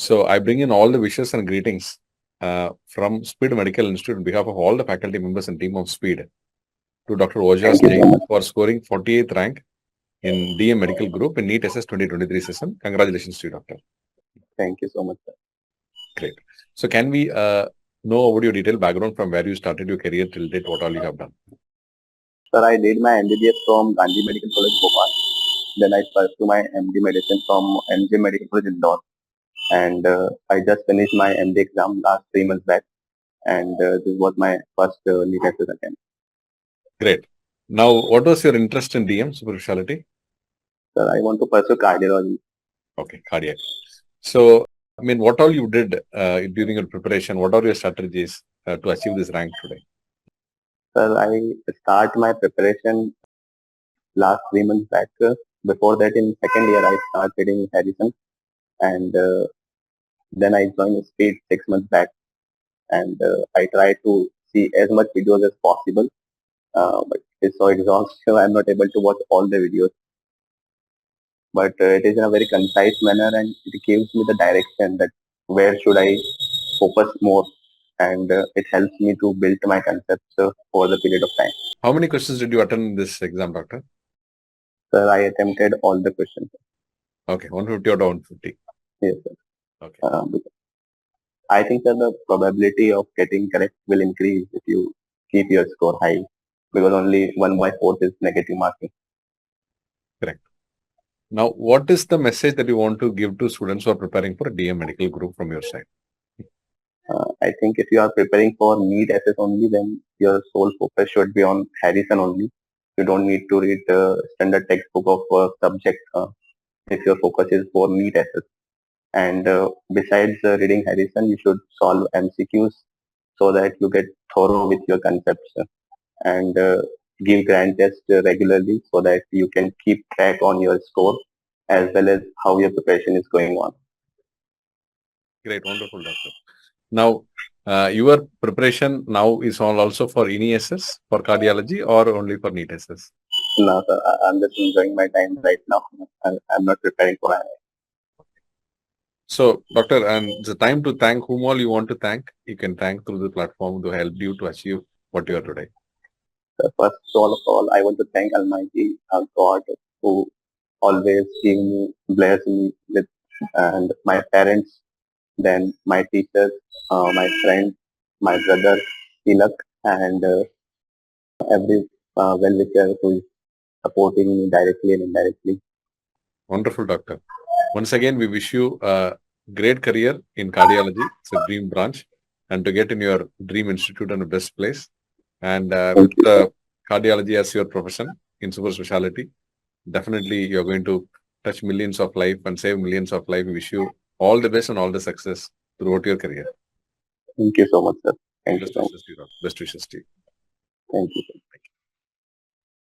So I bring in all the wishes and greetings from Speed Medical Institute on behalf of all the faculty members and team of Speed to Dr. Ojas Jain for scoring 48th rank in DM Medical Group in NEET SS 2023 session. Congratulations to you, Doctor. Thank you so much, sir. Great. So can we know about your detailed background from where you started your career till date, what all you have done? Sir, I did my MBBS from Gandhi Medical College, Bhopal. Then I pursued my MD medicine from MJ Medical College, Indore. And I just finished my MD exam last 3 months back. And this was my first NEET access attempt. Great. Now, what was your interest in DM, Super Speciality? Sir, I want to pursue cardiology. Okay, cardiac. So, I mean, what all you did during your preparation? What are your strategies to achieve this rank today? Sir, I start my preparation last 3 months back. Before that, in second year, I started in Harrison. And then I joined Speed 6 months back. And I try to see as much videos as possible. But it's so exhausting, I'm not able to watch all the videos. But it is in a very concise manner and it gives me the direction that where should I focus more, and it helps me to build my concepts over the period of time. How many questions did you attend in this exam, Doctor? Sir, I attempted all the questions. Okay, 150 out of 150. Yes, sir. Okay. I think that the probability of getting correct will increase if you keep your score high, because only 1/4 is negative marking. Correct. Now, what is the message that you want to give to students who are preparing for a DM medical group from your side? I think if you are preparing for NEET SS only, then your sole focus should be on Harrison only. You don't need to read the standard textbook of subject if your focus is for NEET SS. And besides reading Harrison, you should solve MCQ'S so that you get thorough with your concepts and give grand tests regularly so that you can keep track on your score as well as how your preparation is going on. Great, wonderful, Doctor. Now, your preparation now is all also for NESS, for cardiology, or only for NEET SS? No, sir, I'm just enjoying my time right now. I'm not preparing for it. So, Doctor, and the time to thank whom all you want to thank, you can thank through the platform to help you to achieve what you are today. So first of all, I want to thank Almighty God who always bless me with, and my parents, then my teachers, my friends, my brother, Tilak, and every well-wisher who is supporting me directly and indirectly. Wonderful, Doctor. Once again, we wish you a great career in cardiology. It's a dream branch. And to get in your dream institute and the best place. And with cardiology as your profession in super specialty, definitely you're going to touch millions of life and save millions of life. We wish you all the best and all the success throughout your career. Thank you so much, sir. Thank Best you so wishes to you. Best wishes to you. much. Thank you.